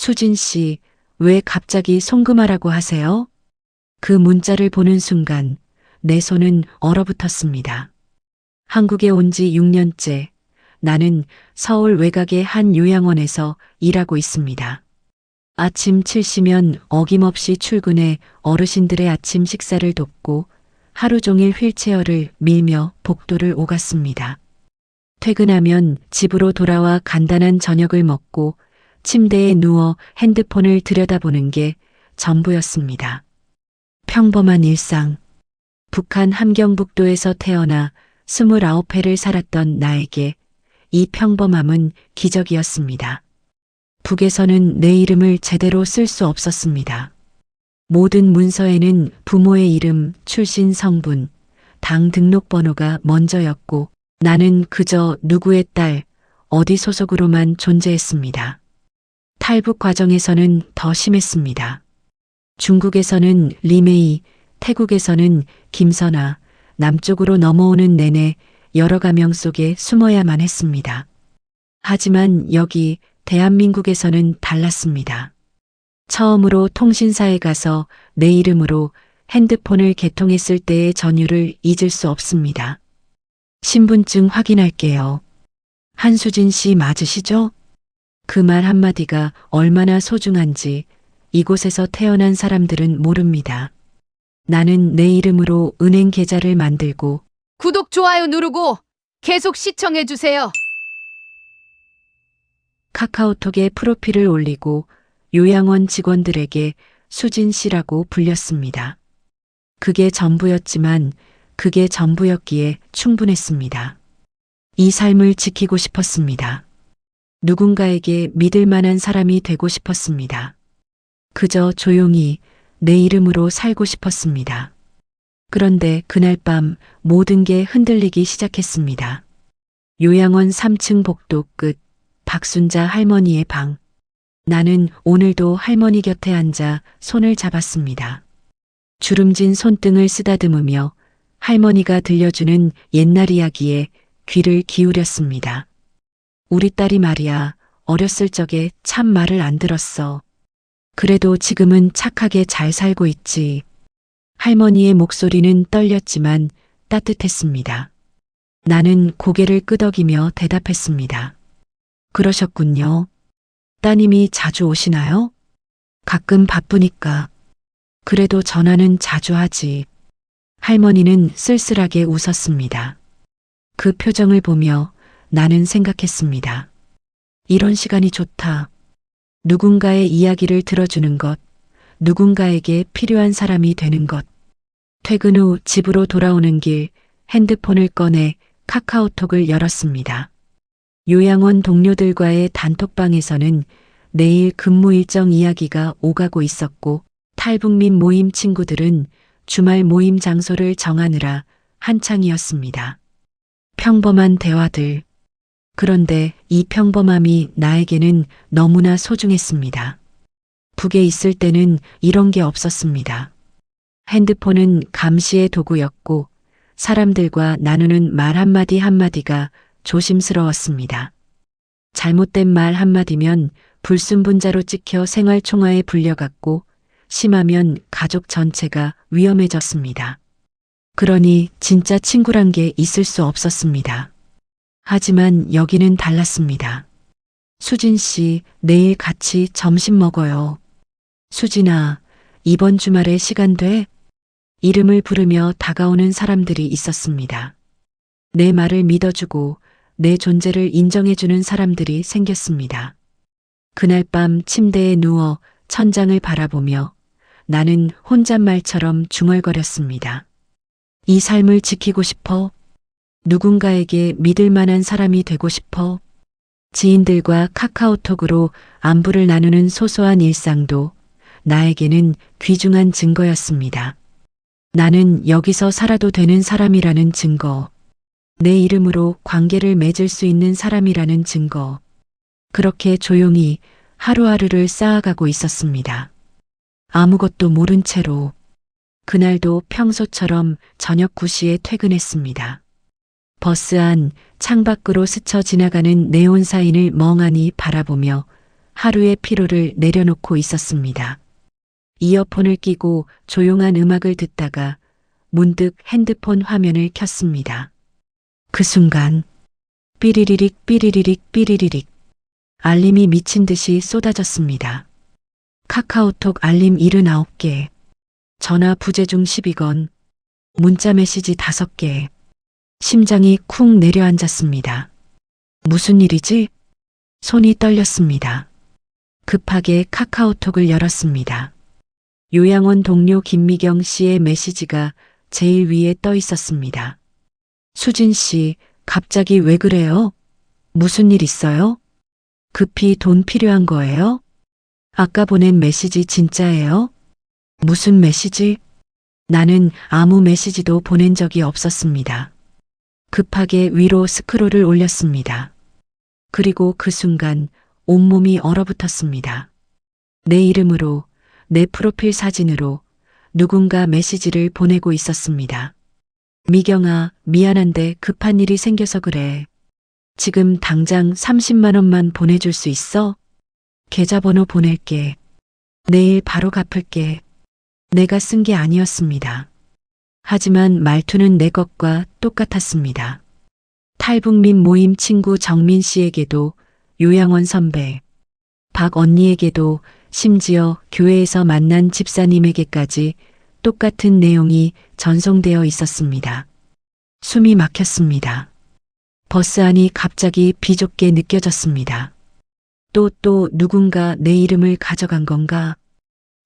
수진 씨, 왜 갑자기 송금하라고 하세요? 그 문자를 보는 순간 내 손은 얼어붙었습니다. 한국에 온 지 6년째 나는 서울 외곽의 한 요양원에서 일하고 있습니다. 아침 7시면 어김없이 출근해 어르신들의 아침 식사를 돕고 하루 종일 휠체어를 밀며 복도를 오갔습니다. 퇴근하면 집으로 돌아와 간단한 저녁을 먹고 침대에 누워 핸드폰을 들여다보는 게 전부였습니다. 평범한 일상. 북한 함경북도에서 태어나 29회를 살았던 나에게 이 평범함은 기적이었습니다. 북에서는 내 이름을 제대로 쓸 수 없었습니다. 모든 문서에는 부모의 이름, 출신 성분, 당 등록번호가 먼저였고 나는 그저 누구의 딸, 어디 소속으로만 존재했습니다. 탈북 과정에서는 더 심했습니다. 중국에서는 리메이, 태국에서는 김선아, 남쪽으로 넘어오는 내내 여러 가명 속에 숨어야만 했습니다. 하지만 여기 대한민국에서는 달랐습니다. 처음으로 통신사에 가서 내 이름으로 핸드폰을 개통했을 때의 전율을 잊을 수 없습니다. 신분증 확인할게요. 한수진 씨 맞으시죠? 그 말 한마디가 얼마나 소중한지 이곳에서 태어난 사람들은 모릅니다. 나는 내 이름으로 은행 계좌를 만들고 구독, 좋아요 누르고 계속 시청해주세요. 카카오톡에 프로필을 올리고 요양원 직원들에게 수진 씨라고 불렸습니다. 그게 전부였지만 그게 전부였기에 충분했습니다. 이 삶을 지키고 싶었습니다. 누군가에게 믿을 만한 사람이 되고 싶었습니다. 그저 조용히 내 이름으로 살고 싶었습니다. 그런데 그날 밤 모든 게 흔들리기 시작했습니다. 요양원 3층 복도 끝 박순자 할머니의 방. 나는 오늘도 할머니 곁에 앉아 손을 잡았습니다. 주름진 손등을 쓰다듬으며 할머니가 들려주는 옛날 이야기에 귀를 기울였습니다. 우리 딸이 말이야, 어렸을 적에 참 말을 안 들었어. 그래도 지금은 착하게 잘 살고 있지. 할머니의 목소리는 떨렸지만 따뜻했습니다. 나는 고개를 끄덕이며 대답했습니다. 그러셨군요. 따님이 자주 오시나요? 가끔 바쁘니까. 그래도 전화는 자주 하지. 할머니는 쓸쓸하게 웃었습니다. 그 표정을 보며 나는 생각했습니다. 이런 시간이 좋다. 누군가의 이야기를 들어주는 것, 누군가에게 필요한 사람이 되는 것. 퇴근 후 집으로 돌아오는 길 핸드폰을 꺼내 카카오톡을 열었습니다. 요양원 동료들과의 단톡방에서는 내일 근무 일정 이야기가 오가고 있었고 탈북민 모임 친구들은 주말 모임 장소를 정하느라 한창이었습니다. 평범한 대화들. 그런데 이 평범함이 나에게는 너무나 소중했습니다. 북에 있을 때는 이런 게 없었습니다. 핸드폰은 감시의 도구였고 사람들과 나누는 말 한마디 한마디가 조심스러웠습니다. 잘못된 말 한마디면 불순분자로 찍혀 생활총화에 불려갔고 심하면 가족 전체가 위험해졌습니다. 그러니 진짜 친구란 게 있을 수 없었습니다. 하지만 여기는 달랐습니다. 수진 씨, 내일 같이 점심 먹어요. 수진아, 이번 주말에 시간 돼? 이름을 부르며 다가오는 사람들이 있었습니다. 내 말을 믿어주고 내 존재를 인정해주는 사람들이 생겼습니다. 그날 밤 침대에 누워 천장을 바라보며 나는 혼잣말처럼 중얼거렸습니다. 이 삶을 지키고 싶어. 누군가에게 믿을 만한 사람이 되고 싶어. 지인들과 카카오톡으로 안부를 나누는 소소한 일상도 나에게는 귀중한 증거였습니다. 나는 여기서 살아도 되는 사람이라는 증거. 내 이름으로 관계를 맺을 수 있는 사람이라는 증거. 그렇게 조용히 하루하루를 쌓아가고 있었습니다. 아무것도 모른 채로. 그날도 평소처럼 저녁 9시에 퇴근했습니다. 버스 안 창밖으로 스쳐 지나가는 네온 사인을 멍하니 바라보며 하루의 피로를 내려놓고 있었습니다. 이어폰을 끼고 조용한 음악을 듣다가 문득 핸드폰 화면을 켰습니다. 그 순간 삐리리릭 삐리리릭 삐리리릭 알림이 미친 듯이 쏟아졌습니다. 카카오톡 알림 79개, 전화 부재중 12건, 문자 메시지 5개. 심장이 쿵 내려앉았습니다. 무슨 일이지? 손이 떨렸습니다. 급하게 카카오톡을 열었습니다. 요양원 동료 김미경 씨의 메시지가 제일 위에 떠 있었습니다. 수진 씨, 갑자기 왜 그래요? 무슨 일 있어요? 급히 돈 필요한 거예요? 아까 보낸 메시지 진짜예요? 무슨 메시지? 나는 아무 메시지도 보낸 적이 없었습니다. 급하게 위로 스크롤을 올렸습니다. 그리고 그 순간 온몸이 얼어붙었습니다. 내 이름으로, 내 프로필 사진으로 누군가 메시지를 보내고 있었습니다. 미경아, 미안한데 급한 일이 생겨서 그래. 지금 당장 30만 원만 보내줄 수 있어? 계좌번호 보낼게. 내일 바로 갚을게. 내가 쓴 게 아니었습니다. 하지만 말투는 내 것과 똑같았습니다. 탈북민 모임 친구 정민 씨에게도, 요양원 선배, 박 언니에게도, 심지어 교회에서 만난 집사님에게까지 똑같은 내용이 전송되어 있었습니다. 숨이 막혔습니다. 버스 안이 갑자기 비좁게 느껴졌습니다. 또 누군가 내 이름을 가져간 건가?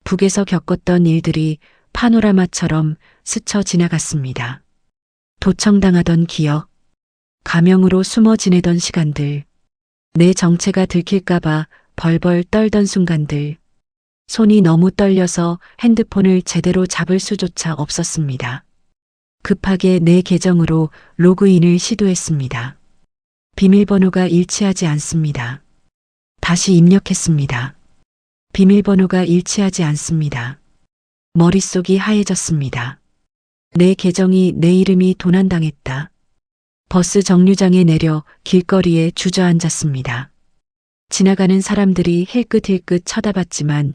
북에서 겪었던 일들이 파노라마처럼 스쳐 지나갔습니다. 도청당하던 기억, 가명으로 숨어 지내던 시간들, 내 정체가 들킬까봐 벌벌 떨던 순간들, 손이 너무 떨려서 핸드폰을 제대로 잡을 수조차 없었습니다. 급하게 내 계정으로 로그인을 시도했습니다. 비밀번호가 일치하지 않습니다. 다시 입력했습니다. 비밀번호가 일치하지 않습니다. 머릿속이 하얘졌습니다. 내 계정이 내 이름이 도난당했다. 버스 정류장에 내려 길거리에 주저앉았습니다. 지나가는 사람들이 힐끗힐끗 쳐다봤지만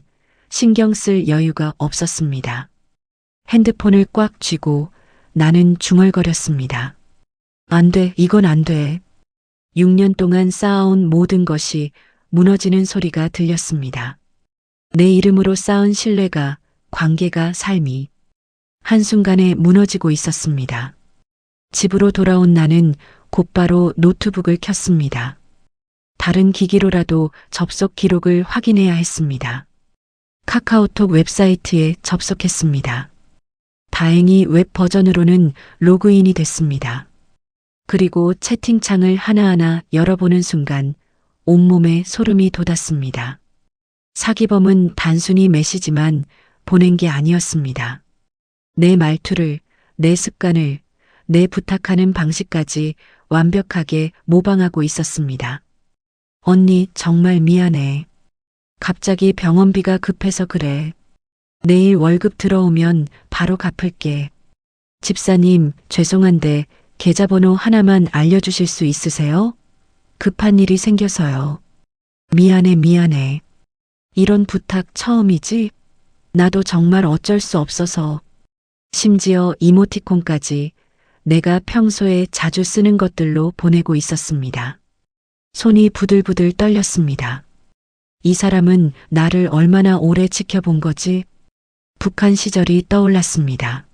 신경 쓸 여유가 없었습니다. 핸드폰을 꽉 쥐고 나는 중얼거렸습니다. 안 돼, 이건 안 돼. 6년 동안 쌓아온 모든 것이 무너지는 소리가 들렸습니다. 내 이름으로 쌓은 신뢰가, 관계가, 삶이 한순간에 무너지고 있었습니다. 집으로 돌아온 나는 곧바로 노트북을 켰습니다. 다른 기기로라도 접속 기록을 확인해야 했습니다. 카카오톡 웹사이트에 접속했습니다. 다행히 웹 버전으로는 로그인이 됐습니다. 그리고 채팅창을 하나하나 열어보는 순간 온몸에 소름이 돋았습니다. 사기범은 단순히 메시지만 보낸 게 아니었습니다. 내 말투를, 내 습관을, 내 부탁하는 방식까지 완벽하게 모방하고 있었습니다. 언니, 정말 미안해. 갑자기 병원비가 급해서 그래. 내일 월급 들어오면 바로 갚을게. 집사님, 죄송한데 계좌번호 하나만 알려주실 수 있으세요? 급한 일이 생겨서요. 미안해. 이런 부탁 처음이지? 나도 정말 어쩔 수 없어서. 심지어 이모티콘까지 내가 평소에 자주 쓰는 것들로 보내고 있었습니다. 손이 부들부들 떨렸습니다. 이 사람은 나를 얼마나 오래 지켜본 거지? 북한 시절이 떠올랐습니다.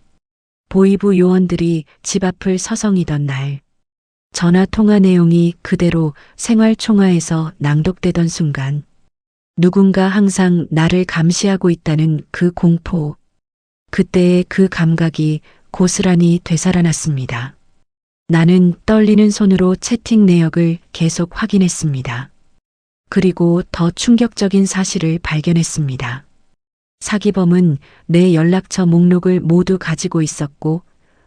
보이부 요원들이 집 앞을 서성이던 날, 전화 통화 내용이 그대로 생활총화에서 낭독되던 순간, 누군가 항상 나를 감시하고 있다는 그 공포, 그때의 그 감각이 고스란히 되살아났습니다. 나는 떨리는 손으로 채팅 내역을 계속 확인했습니다. 그리고 더 충격적인 사실을 발견했습니다. 사기범은 내 연락처 목록을 모두 가지고 있었고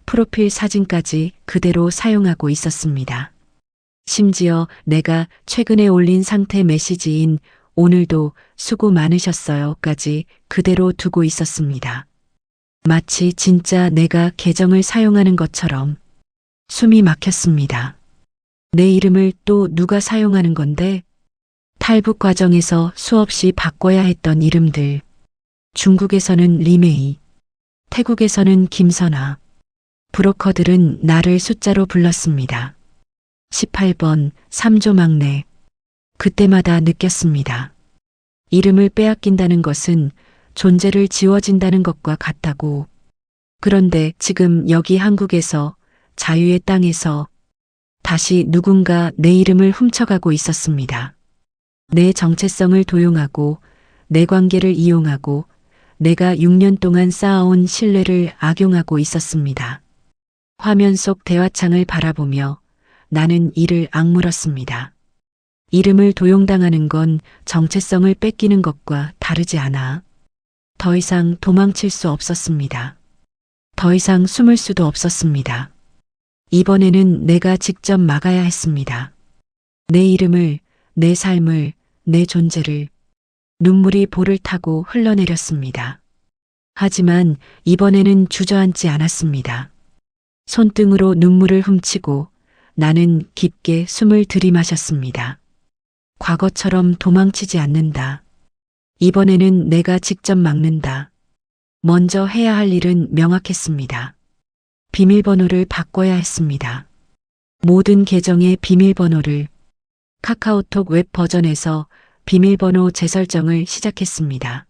프로필 사진까지 그대로 사용하고 있었습니다. 심지어 내가 최근에 올린 상태 메시지인 오늘도 수고 많으셨어요까지 그대로 두고 있었습니다. 마치 진짜 내가 계정을 사용하는 것처럼 숨이 막혔습니다. 내 이름을 또 누가 사용하는 건데? 탈북 과정에서 수없이 바꿔야 했던 이름들. 중국에서는 리메이, 태국에서는 김선아. 브로커들은 나를 숫자로 불렀습니다. 18번, 3조 막내. 그때마다 느꼈습니다. 이름을 빼앗긴다는 것은 존재를 지워진다는 것과 같다고. 그런데 지금 여기 한국에서, 자유의 땅에서 다시 누군가 내 이름을 훔쳐가고 있었습니다. 내 정체성을 도용하고 내 관계를 이용하고 내가 6년 동안 쌓아온 신뢰를 악용하고 있었습니다. 화면 속 대화창을 바라보며 나는 이를 악물었습니다. 이름을 도용당하는 건 정체성을 뺏기는 것과 다르지 않아. 더 이상 도망칠 수 없었습니다. 더 이상 숨을 수도 없었습니다. 이번에는 내가 직접 막아야 했습니다. 내 이름을, 내 삶을, 내 존재를. 눈물이 볼을 타고 흘러내렸습니다. 하지만 이번에는 주저앉지 않았습니다. 손등으로 눈물을 훔치고 나는 깊게 숨을 들이마셨습니다. 과거처럼 도망치지 않는다. 이번에는 내가 직접 막는다. 먼저 해야 할 일은 명확했습니다. 비밀번호를 바꿔야 했습니다. 모든 계정의 비밀번호를. 카카오톡 웹 버전에서 비밀번호 재설정을 시작했습니다.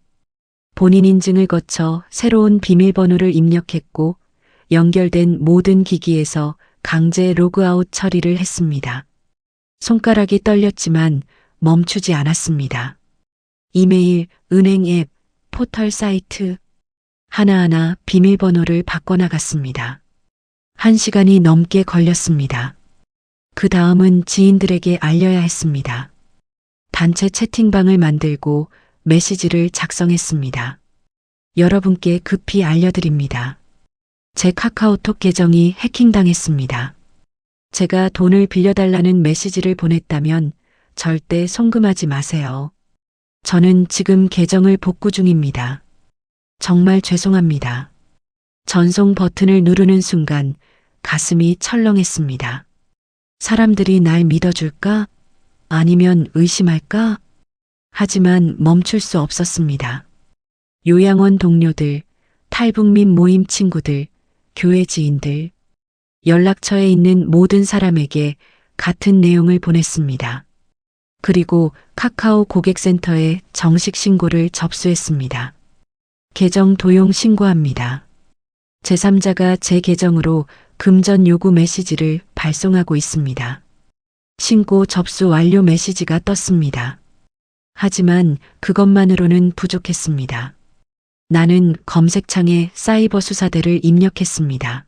본인 인증을 거쳐 새로운 비밀번호를 입력했고 연결된 모든 기기에서 강제 로그아웃 처리를 했습니다. 손가락이 떨렸지만 멈추지 않았습니다. 이메일, 은행 앱, 포털 사이트 하나하나 비밀번호를 바꿔나갔습니다. 1시간이 넘게 걸렸습니다. 그 다음은 지인들에게 알려야 했습니다. 단체 채팅방을 만들고 메시지를 작성했습니다. 여러분께 급히 알려드립니다. 제 카카오톡 계정이 해킹당했습니다. 제가 돈을 빌려달라는 메시지를 보냈다면 절대 송금하지 마세요. 저는 지금 계정을 복구 중입니다. 정말 죄송합니다. 전송 버튼을 누르는 순간 가슴이 철렁했습니다. 사람들이 날 믿어줄까? 아니면 의심할까? 하지만 멈출 수 없었습니다. 요양원 동료들, 탈북민 모임 친구들, 교회 지인들, 연락처에 있는 모든 사람에게 같은 내용을 보냈습니다. 그리고 카카오 고객센터에 정식 신고를 접수했습니다. 계정 도용 신고합니다. 제3자가 제 계정으로 금전 요구 메시지를 발송하고 있습니다. 신고 접수 완료 메시지가 떴습니다. 하지만 그것만으로는 부족했습니다. 나는 검색창에 사이버 수사대를 입력했습니다.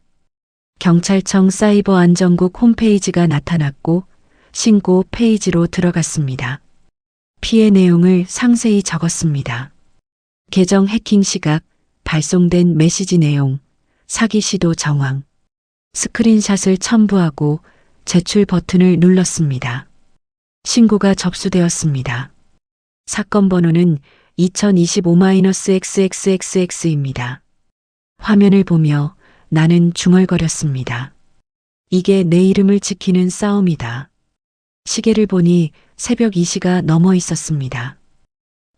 경찰청 사이버 안전국 홈페이지가 나타났고 신고 페이지로 들어갔습니다. 피해 내용을 상세히 적었습니다. 계정 해킹 시각, 발송된 메시지 내용, 사기 시도 정황, 스크린샷을 첨부하고 제출 버튼을 눌렀습니다. 신고가 접수되었습니다. 사건 번호는 2025-XXXX입니다. 화면을 보며 나는 중얼거렸습니다. 이게 내 이름을 지키는 싸움이다. 시계를 보니 새벽 2시가 넘어 있었습니다.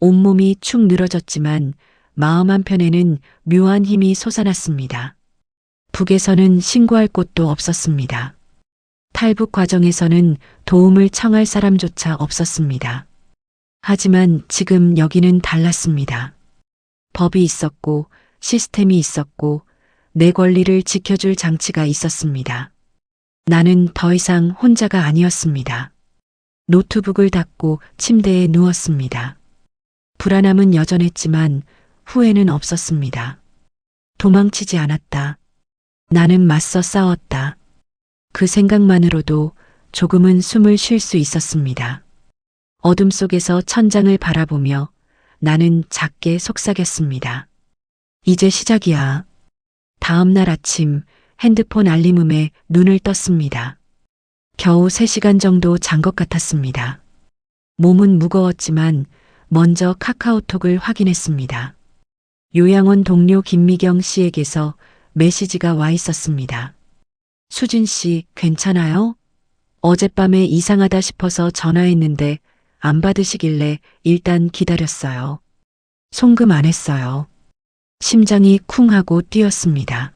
온몸이 축 늘어졌지만 마음 한편에는 묘한 힘이 솟아났습니다. 북에서는 신고할 곳도 없었습니다. 탈북 과정에서는 도움을 청할 사람조차 없었습니다. 하지만 지금 여기는 달랐습니다. 법이 있었고 시스템이 있었고 내 권리를 지켜줄 장치가 있었습니다. 나는 더 이상 혼자가 아니었습니다. 노트북을 닫고 침대에 누웠습니다. 불안함은 여전했지만 후회는 없었습니다. 도망치지 않았다. 나는 맞서 싸웠다. 그 생각만으로도 조금은 숨을 쉴 수 있었습니다. 어둠 속에서 천장을 바라보며 나는 작게 속삭였습니다. 이제 시작이야. 다음 날 아침 핸드폰 알림음에 눈을 떴습니다. 겨우 3시간 정도 잔 것 같았습니다. 몸은 무거웠지만 먼저 카카오톡을 확인했습니다. 요양원 동료 김미경 씨에게서 메시지가 와 있었습니다. 수진 씨, 괜찮아요? 어젯밤에 이상하다 싶어서 전화했는데 안 받으시길래 일단 기다렸어요. 송금 안 했어요. 심장이 쿵 하고 뛰었습니다.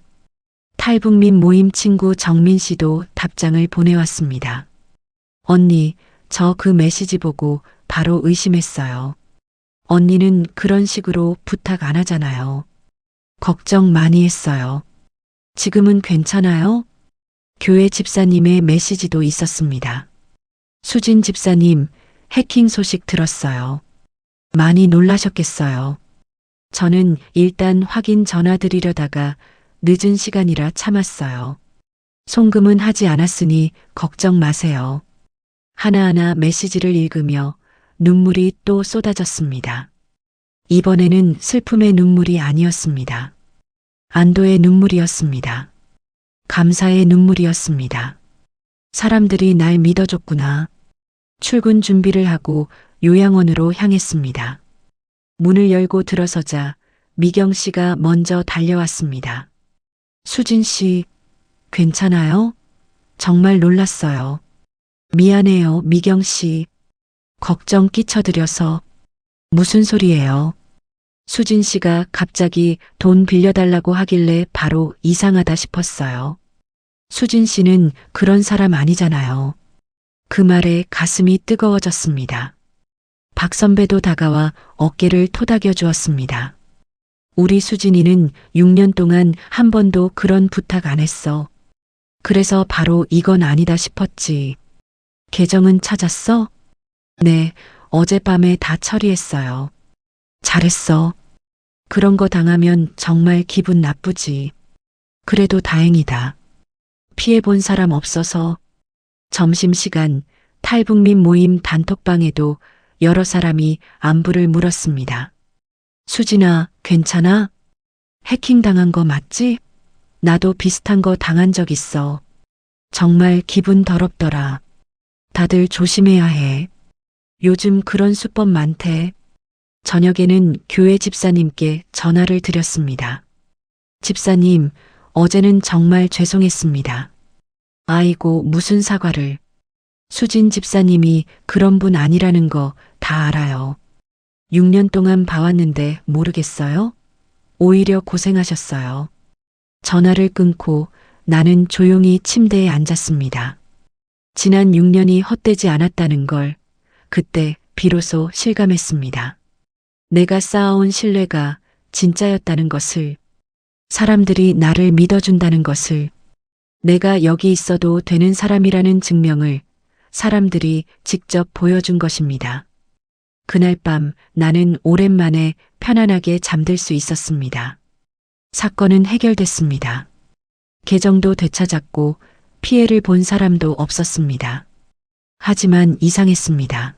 탈북민 모임 친구 정민 씨도 답장을 보내왔습니다. 언니, 저 그 메시지 보고 바로 의심했어요. 언니는 그런 식으로 부탁 안 하잖아요. 걱정 많이 했어요. 지금은 괜찮아요? 교회 집사님의 메시지도 있었습니다. 수진 집사님, 해킹 소식 들었어요. 많이 놀라셨겠어요. 저는 일단 확인 전화 드리려다가 늦은 시간이라 참았어요. 송금은 하지 않았으니 걱정 마세요. 하나하나 메시지를 읽으며 눈물이 또 쏟아졌습니다. 이번에는 슬픔의 눈물이 아니었습니다. 안도의 눈물이었습니다. 감사의 눈물이었습니다. 사람들이 날 믿어줬구나. 출근 준비를 하고 요양원으로 향했습니다. 문을 열고 들어서자 미경 씨가 먼저 달려왔습니다. 수진 씨, 괜찮아요? 정말 놀랐어요. 미안해요, 미경 씨. 걱정 끼쳐드려서. 무슨 소리예요? 수진 씨가 갑자기 돈 빌려달라고 하길래 바로 이상하다 싶었어요. 수진 씨는 그런 사람 아니잖아요. 그 말에 가슴이 뜨거워졌습니다. 박 선배도 다가와 어깨를 토닥여 주었습니다. 우리 수진이는 6년 동안 한 번도 그런 부탁 안 했어. 그래서 바로 이건 아니다 싶었지. 계정은 찾았어? 네, 어젯밤에 다 처리했어요. 잘했어. 그런 거 당하면 정말 기분 나쁘지. 그래도 다행이다. 피해본 사람 없어서. 점심시간 탈북민 모임 단톡방에도 여러 사람이 안부를 물었습니다. 수진아, 괜찮아? 해킹 당한 거 맞지? 나도 비슷한 거 당한 적 있어. 정말 기분 더럽더라. 다들 조심해야 해. 요즘 그런 수법 많대. 저녁에는 교회 집사님께 전화를 드렸습니다. 집사님, 어제는 정말 죄송했습니다. 아이고, 무슨 사과를. 수진 집사님이 그런 분 아니라는 거 다 알아요. 6년 동안 봐왔는데 모르겠어요? 오히려 고생하셨어요. 전화를 끊고 나는 조용히 침대에 앉았습니다. 지난 6년이 헛되지 않았다는 걸 그때 비로소 실감했습니다. 내가 쌓아온 신뢰가 진짜였다는 것을, 사람들이 나를 믿어준다는 것을, 내가 여기 있어도 되는 사람이라는 증명을 사람들이 직접 보여준 것입니다. 그날 밤 나는 오랜만에 편안하게 잠들 수 있었습니다. 사건은 해결됐습니다. 계정도 되찾았고 피해를 본 사람도 없었습니다. 하지만 이상했습니다.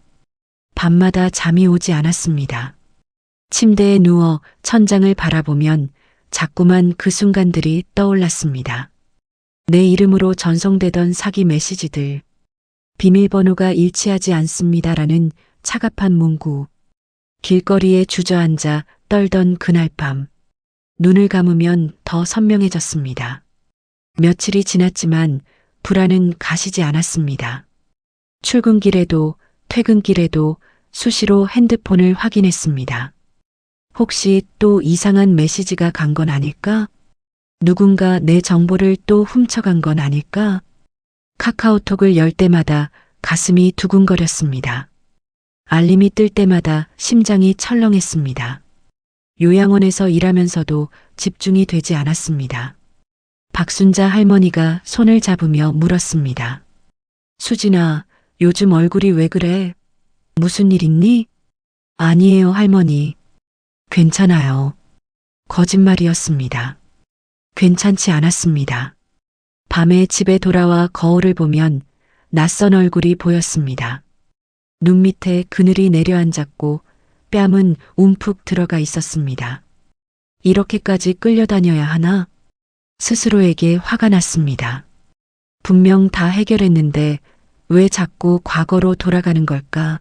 밤마다 잠이 오지 않았습니다. 침대에 누워 천장을 바라보면 자꾸만 그 순간들이 떠올랐습니다. 내 이름으로 전송되던 사기 메시지들, 비밀번호가 일치하지 않습니다라는 차갑한 문구, 길거리에 주저앉아 떨던 그날 밤, 눈을 감으면 더 선명해졌습니다. 며칠이 지났지만 불안은 가시지 않았습니다. 출근길에도 퇴근길에도 수시로 핸드폰을 확인했습니다. 혹시 또 이상한 메시지가 간 건 아닐까? 누군가 내 정보를 또 훔쳐간 건 아닐까? 카카오톡을 열 때마다 가슴이 두근거렸습니다. 알림이 뜰 때마다 심장이 철렁했습니다. 요양원에서 일하면서도 집중이 되지 않았습니다. 박순자 할머니가 손을 잡으며 물었습니다. 수진아, 요즘 얼굴이 왜 그래? 무슨 일 있니? 아니에요, 할머니. 괜찮아요. 거짓말이었습니다. 괜찮지 않았습니다. 밤에 집에 돌아와 거울을 보면 낯선 얼굴이 보였습니다. 눈 밑에 그늘이 내려앉았고 뺨은 움푹 들어가 있었습니다. 이렇게까지 끌려다녀야 하나? 스스로에게 화가 났습니다. 분명 다 해결했는데 왜 자꾸 과거로 돌아가는 걸까?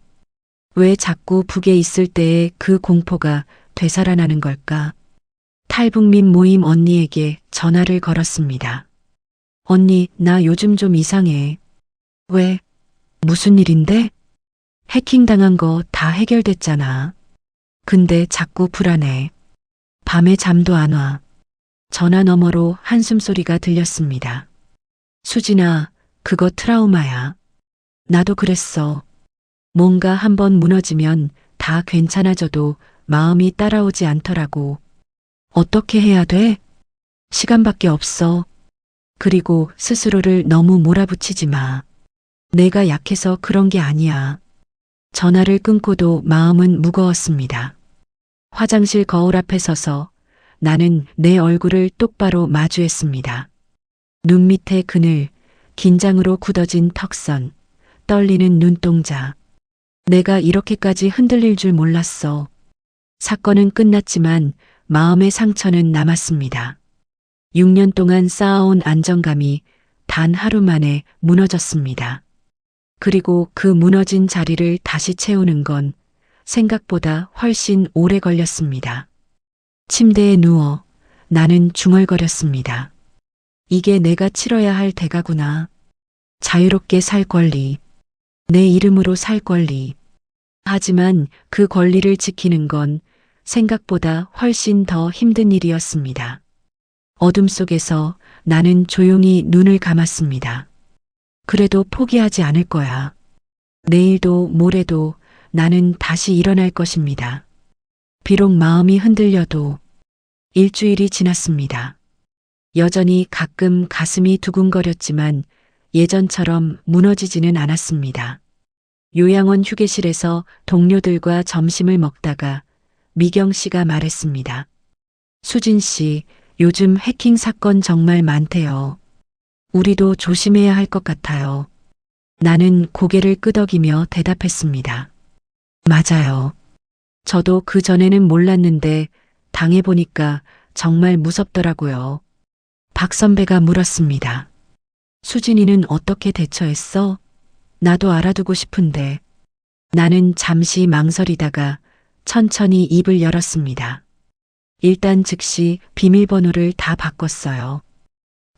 왜 자꾸 북에 있을 때의 그 공포가 되살아나는 걸까? 탈북민 모임 언니에게 전화를 걸었습니다. 언니, 나 요즘 좀 이상해. 왜? 무슨 일인데? 해킹당한 거 다 해결됐잖아. 근데 자꾸 불안해. 밤에 잠도 안 와. 전화 너머로 한숨 소리가 들렸습니다. 수진아, 그거 트라우마야. 나도 그랬어. 뭔가 한번 무너지면 다 괜찮아져도 마음이 따라오지 않더라고. 어떻게 해야 돼? 시간밖에 없어. 그리고 스스로를 너무 몰아붙이지 마. 내가 약해서 그런 게 아니야. 전화를 끊고도 마음은 무거웠습니다. 화장실 거울 앞에 서서 나는 내 얼굴을 똑바로 마주했습니다. 눈 밑의 그늘, 긴장으로 굳어진 턱선, 떨리는 눈동자. 내가 이렇게까지 흔들릴 줄 몰랐어. 사건은 끝났지만 마음의 상처는 남았습니다. 6년 동안 쌓아온 안정감이 단 하루 만에 무너졌습니다. 그리고 그 무너진 자리를 다시 채우는 건 생각보다 훨씬 오래 걸렸습니다. 침대에 누워 나는 중얼거렸습니다. 이게 내가 치러야 할 대가구나. 자유롭게 살 권리. 내 이름으로 살 권리. 하지만 그 권리를 지키는 건 생각보다 훨씬 더 힘든 일이었습니다. 어둠 속에서 나는 조용히 눈을 감았습니다. 그래도 포기하지 않을 거야. 내일도 모레도 나는 다시 일어날 것입니다. 비록 마음이 흔들려도. 일주일이 지났습니다. 여전히 가끔 가슴이 두근거렸지만 예전처럼 무너지지는 않았습니다. 요양원 휴게실에서 동료들과 점심을 먹다가 미경 씨가 말했습니다. 수진 씨, 요즘 해킹 사건 정말 많대요. 우리도 조심해야 할 것 같아요. 나는 고개를 끄덕이며 대답했습니다. 맞아요. 저도 그 전에는 몰랐는데 당해보니까 정말 무섭더라고요. 박 선배가 물었습니다. 수진이는 어떻게 대처했어? 나도 알아두고 싶은데. 나는 잠시 망설이다가 천천히 입을 열었습니다. 일단 즉시 비밀번호를 다 바꿨어요.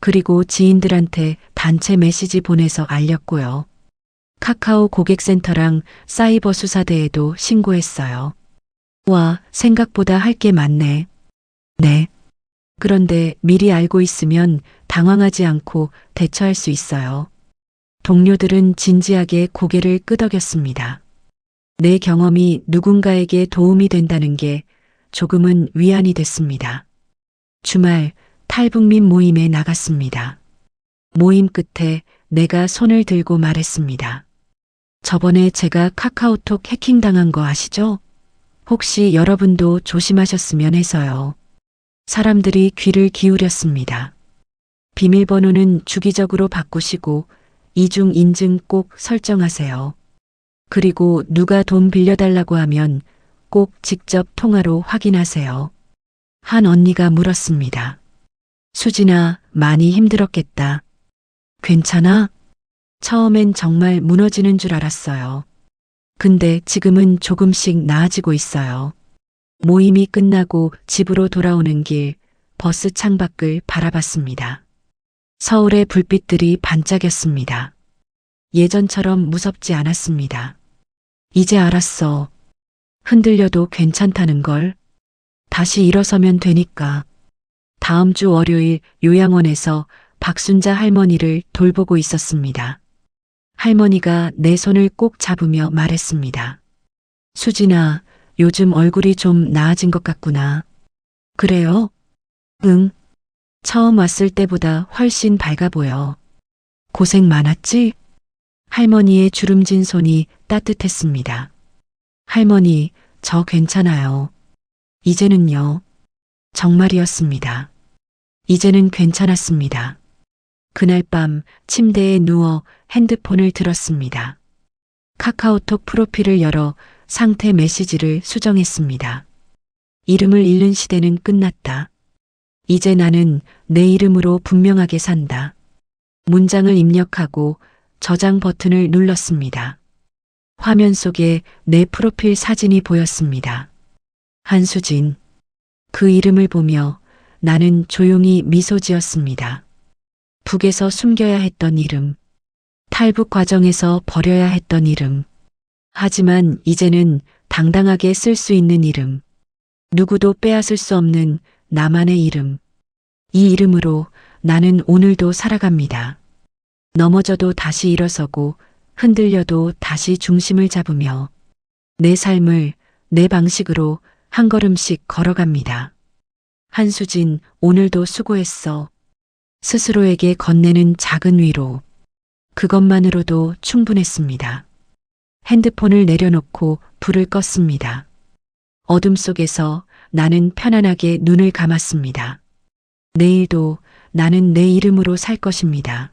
그리고 지인들한테 단체 메시지 보내서 알렸고요. 카카오 고객센터랑 사이버 수사대에도 신고했어요. 와, 생각보다 할 게 많네. 네. 그런데 미리 알고 있으면 당황하지 않고 대처할 수 있어요. 동료들은 진지하게 고개를 끄덕였습니다. 내 경험이 누군가에게 도움이 된다는 게 조금은 위안이 됐습니다. 주말 탈북민 모임에 나갔습니다. 모임 끝에 내가 손을 들고 말했습니다. 저번에 제가 카카오톡 해킹당한 거 아시죠? 혹시 여러분도 조심하셨으면 해서요. 사람들이 귀를 기울였습니다. 비밀번호는 주기적으로 바꾸시고 이중 인증 꼭 설정하세요. 그리고 누가 돈 빌려달라고 하면 꼭 직접 통화로 확인하세요. 한 언니가 물었습니다. 수진아, 많이 힘들었겠다. 괜찮아? 처음엔 정말 무너지는 줄 알았어요. 근데 지금은 조금씩 나아지고 있어요. 모임이 끝나고 집으로 돌아오는 길 버스 창밖을 바라봤습니다. 서울의 불빛들이 반짝였습니다. 예전처럼 무섭지 않았습니다. 이제 알았어. 흔들려도 괜찮다는 걸. 다시 일어서면 되니까. 다음 주 월요일 요양원에서 박순자 할머니를 돌보고 있었습니다. 할머니가 내 손을 꼭 잡으며 말했습니다. 수진아, 요즘 얼굴이 좀 나아진 것 같구나. 그래요? 응. 처음 왔을 때보다 훨씬 밝아 보여. 고생 많았지? 할머니의 주름진 손이 따뜻했습니다. 할머니, 저 괜찮아요. 이제는요. 정말이었습니다. 이제는 괜찮았습니다. 그날 밤 침대에 누워 핸드폰을 들었습니다. 카카오톡 프로필을 열어 상태 메시지를 수정했습니다. 이름을 잃는 시대는 끝났다. 이제 나는 내 이름으로 분명하게 산다. 문장을 입력하고 저장 버튼을 눌렀습니다. 화면 속에 내 프로필 사진이 보였습니다. 한수진. 그 이름을 보며 나는 조용히 미소 지었습니다. 북에서 숨겨야 했던 이름. 탈북 과정에서 버려야 했던 이름. 하지만 이제는 당당하게 쓸 수 있는 이름. 누구도 빼앗을 수 없는 나만의 이름. 이 이름으로 나는 오늘도 살아갑니다. 넘어져도 다시 일어서고 흔들려도 다시 중심을 잡으며 내 삶을 내 방식으로 한 걸음씩 걸어갑니다. 한수진, 오늘도 수고했어. 스스로에게 건네는 작은 위로. 그것만으로도 충분했습니다. 핸드폰을 내려놓고 불을 껐습니다. 어둠 속에서 나는 편안하게 눈을 감았습니다. 내일도 나는 내 이름으로 살 것입니다.